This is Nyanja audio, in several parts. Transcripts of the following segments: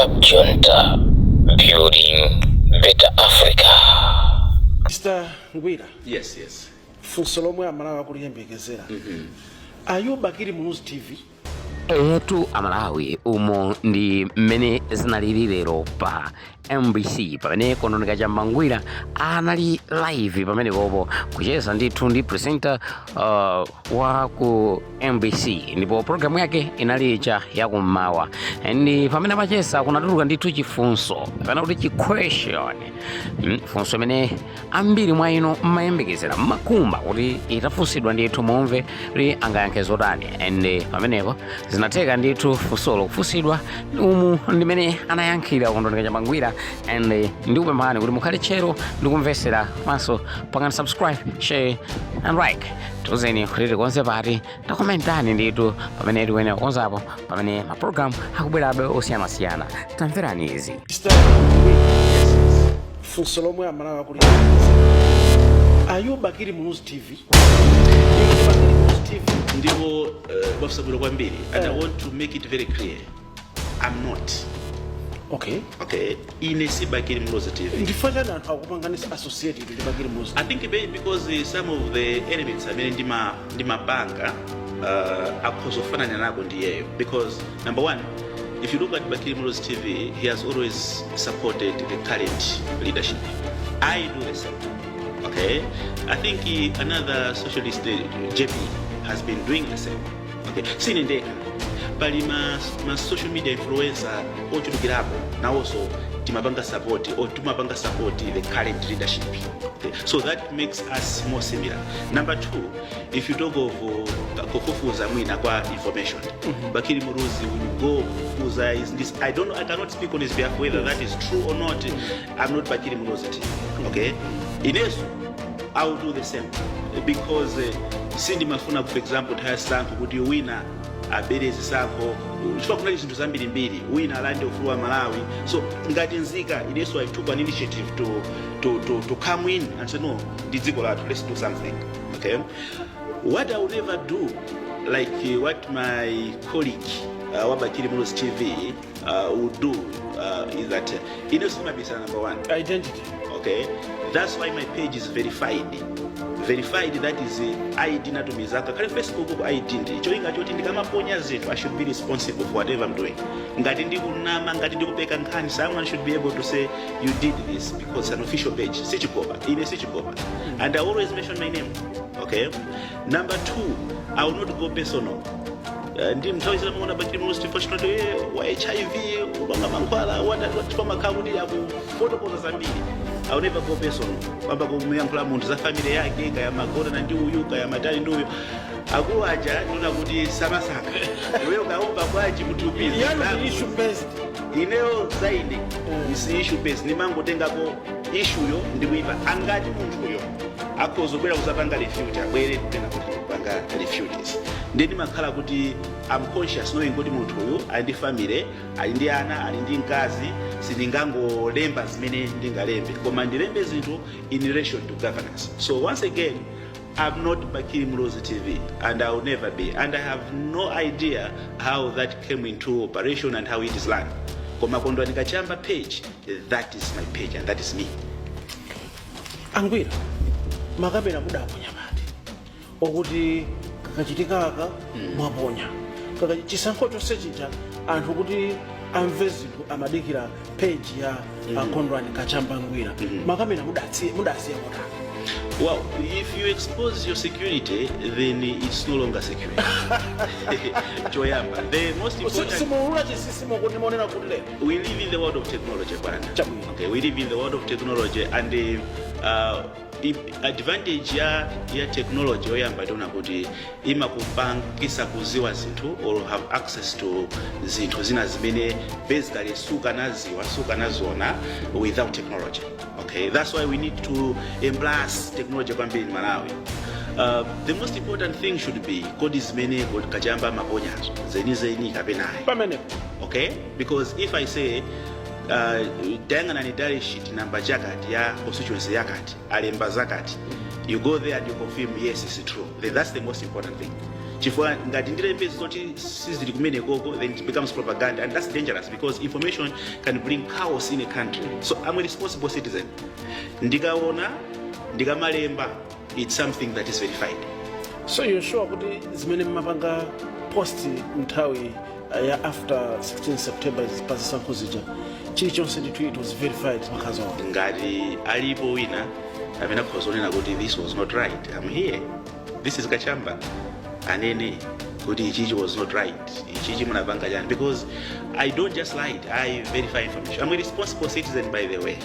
Junta, building better Africa. Mr. Ngwila. Yes. Funsolomwe amalawa kuliyembekezera. Ayo Bakili Muluzi TV. Etu amalawi umo ndi mmene zinalili lero pa MBC pamene kono Kachamba Ngwila anali live pamene popo kucheza ndithu ndi presenter wa ku MBC ndipo programu yake inali ya kummawa ndi pamene amacheza kunatuluka ndithu chifunso kapena kuti chiquestion funso imene ambiri mwa inu mmayembekezera mmakumba kuti itafunsidwa ndithu momve kuti angayankhe zotani and pamenepo zinatheka ndithu funsolo kufunsidwa umu ndimene anayankhira kondoni Kachamba Ngwila and ndikupemphani kuti mukhale tchero ndikumvesera maso pangani subscribe share and like tuzeni kuti konse pati takomentani ndithu pamene tiwene konzapo pamene maprogramu akubwerabe osiyanasiyana tamverani izi. Funsolomwe amalawa kuliyembekezera. Ayo Bakili Muluzi TV. Ndipo bafusabwira kwambiri and I want to make it very clear I'm not. Okay. Ine si Bakili Muluzi TV. Ndifanya na akupanganisa associated with Bakili Muluzi. I think because some of the elements I mean ndima banga akuzofanana nako ndiyeyo because number one, if you look at Bakili Muluzi TV, he has always supported the current leadership. I do the same. Okay, I think another socialist, JP, has been doing the same. Okay, sinindeka, but my social media influencer, ochulukirapo, now also timabanga support or tumabanga support the current leadership. Okay, so that makes us more similar. Number two, if you talk of kufufuza mwina kwa information, Bakili Muluzi will go kufufuza is this. I cannot speak on his behalf whether that is true or not. I'm not Bakili Muluzi. Okay, Inesu, I will do the same because Cindy Mafuna, for example, has sanko kuti wina aberezi sanko chifukwa kuna zinthu zambiri mbiri wina alande ufulu wa Malawi, so ngati nzika Inesu I took an initiative to come in and say no, ndi dziko lathu, let's do something. Okay, what I will never do, like what my colleague Bakili Muluzi TV would do is that Inesu mabisa number one Identity. Okay, that's why my page is verified, that is ID natumizaka kale Facebook ko ID ndi cholinga choti ndikamaponya zinthu I should be responsible for whatever I'm doing. Ngati ndikunama, ngati ndikupeka nkhani, someone should be able to say you did this because it's an official page. Sichikopa and I always mention my name. Okay, number two, I will not go personal. Ndi mtawizira muona Bakili Muluzi TV wa HIV ubanga mankhwala watu makaudi ya kufotokoza zambiri. I will never go personal. Kwamba kumuyankhula munthu za family yake kaya magona na ndi uyu kaya matali ndi uyu akulu aja ndona kuti samasaka wewe kaomba kwaji mutupili Yani issue based. Ineo zaidi is issue based. Nimangotengako issue yo ndikuipa angati munthuyo akozobwera kuzapanga refute abwere tena kuti panga refutes. Ndeni makhala kuti I'm conscious knowing kuti munthu uyu ali ndi family, ali ndi ana, ali ndi mkazi, sindingangolemba zimene ndingalembe koma ndilembe zinthu in relation to governance. So once again, I'm not Bakili Muluzi TV and I will never be, and I have no idea how that came into operation and how it is run. Koma kondwani Kachamba page, that is my page and that is me. Angwila makabera mudaponya pati okuti kakachitika aka mwaponya chisankho chonse chija anthu kuti amve zinthu amadikira page ya kondwani Kachamba Ngwila makamera mudasiya kotani. Well, if you expose your security, then it's no longer security. Joyamba, the most important. We live in the world of technology, okay, we live in the world of technology, and the advantage ya technology oyamba tona kuti imakupangisa kuziwa zinthu or have access to zinthu zina zimene basically suka naziona without technology. Okay, that's why we need to embrace technology kwambiri in Malawi. The most important thing should be kodi zimene Kachamba maponyazo zeni kapenayi. Okay, because if I say dayangana ni dali sheet number jakati ya constituency yakati alemba zakati, you go there and you confirm yes it's true, then that's the most important thing. chifukwa ngati ndilembe zoti sizili kumene koko, then it becomes propaganda, and that's dangerous because information can bring chaos in a country. So I'm a responsible citizen. Ndikaona ndikamalemba, it's something that is verified. So you're sure kuti zimene mapanga post nthawi ya after 16 September zisankho zija chilichonse ndithu it was verified makazo? Ngati alipo wina amene akhozonena kuti this was not right, I'm here, this is Kachamba, anene kuti ichichi was not right, ichichi munapanga chani, because I don't just lie, I verify information. I'm a responsible citizen, by the way.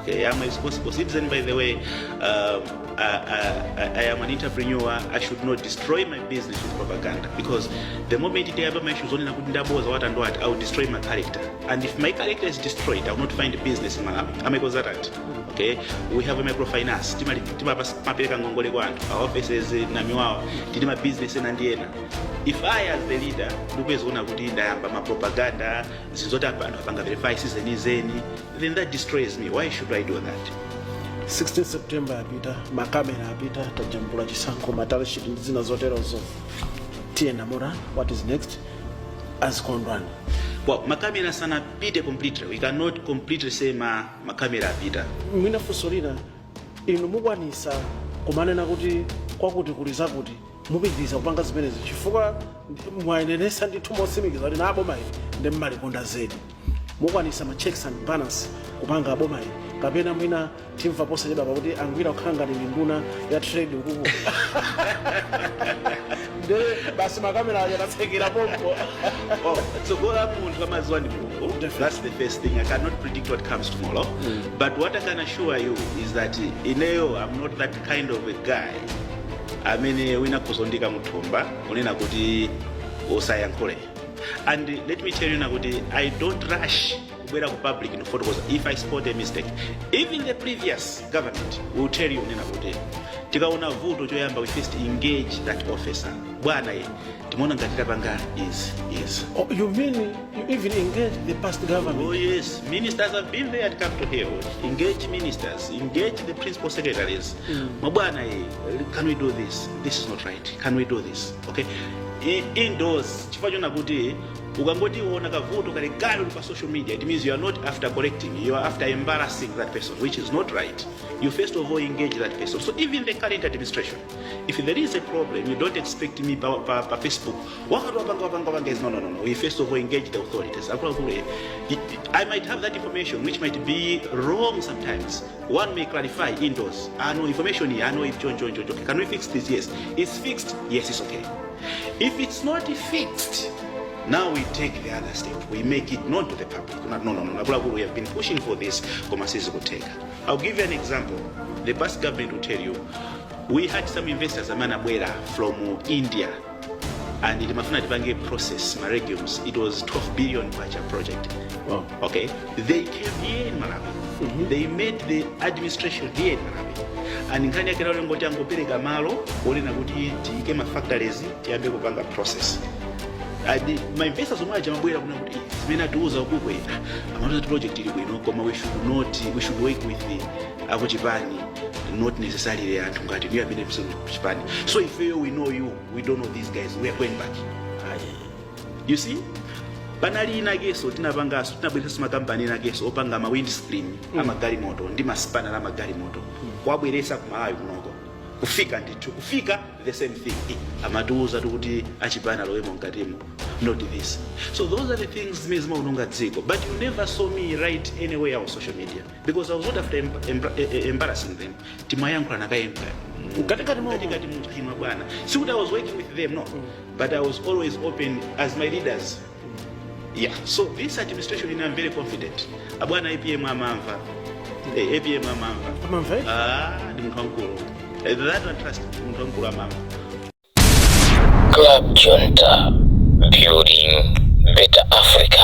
Okay, I'm a responsible citizen, by the way. I am an entrepreneur. I should not destroy my business with propaganda, because the moment I have my issues on what and what, I will destroy my character. And if my character is destroyed, I will not find a business in Malawi. I'm a consultant. Okay, we have a microfinance. Our offices in Namiwa, my business in Andiena. If I, as the leader, my propaganda, then that destroys me. Why should I do that? 16 September apita, makamera apita, tajambula chisankho, matalishiti zina zoterozo. Tiena mora, what is next? As Kondwani. Well, makamera sana pite completely. We cannot completely say makamera apita. Mwina fusolina, inu mukwanisa kumanena kuti kwakuti kuliza kuti mupitiriza kupanga zimenezi chifukwa mwayenenesa ndithu motsimikiza kuti na aboma ndi mmalikonda zedi. Mukwanisa ma checks and balance kupanga aboma kapena mwina timva posa chedwa pakuti Ngwila kukhala ngati nduna ya trade ukuku. Ndio basi makamera yanatsekera pompo. So go up to Amazon. That's the first thing. I cannot predict what comes tomorrow. But what I can assure you is that Ineo, I'm not that kind of a guy. I mean, wina kuzondika mutumba, unena kuti osayankhule. And let me tell you Naguti, I don't rush whether public in photo if I spot a mistake. Even the previous government will tell you Naguti. Tikaona vuto choyamba, we first engage that officer. Bwana timona ngatira banga is. Oh, you mean you even engage the past government? Oh yes, ministers have been there at Capitol Hill. Engage ministers, engage the principal secretaries. Mabwana, can we do this? This is not right. Can we do this? Okay. Indoors, chifanyona kuti ukangoti uona kavuto kale kali pa social media, it means you are not after correcting, you are after embarrassing that person, which is not right. You first of all engage that person. So even the current administration, if there is a problem, you don't expect me pa Facebook. No. We first of all engage the authorities. I might have that information which might be wrong sometimes. One may clarify indoors. I know information here. I know if John. Okay, can we fix this? Yes. It's fixed. Yes, it's okay. If it's not fixed, now we take the other step. We make it known to the public. No. We have been pushing for this. I'll give you an example. The past government will tell you, we had some investors, from India, and it was a process, my legumes. It was 12 billion project. Wow. Okay, they came here in Malawi. They made the administration here in Malawi. And nkani yakera ngoti angopereka malo olena kuti tiike ma factories tiyambe kupanga process. My investors omwaja mabwera kuna kuti zimene atiuza ukukwe amatoza project ili bwino koma we should work with the akuchipani, not necessarily anthu ngati niyo amene kuchipani. So if we know you, we don't know these guys, we are going back. You see? Panali inageso tinabweretsa makampani inageso opanga ma windscreen amagari moto ndi maspanner amagari moto kwabweretsa kumalawi kunoko kufika the same thing amatuuza kuti achipana loemo mkatimo, not this. So those are the things zimezima unonga dziko, but you never saw me write anywhere on social media because I was not after embarrassing them. Timayankhula nakaemba katikati mukhinwa bwana, see what I was working with them, no, but I was always open as my leaders. Yeah, so this administration, I'm very confident. Abwana APM amamva. APM amamva. Amamva? Ndi muntu wankulu. That one trust muntu wankulu amamva. Club Junta, building better Africa.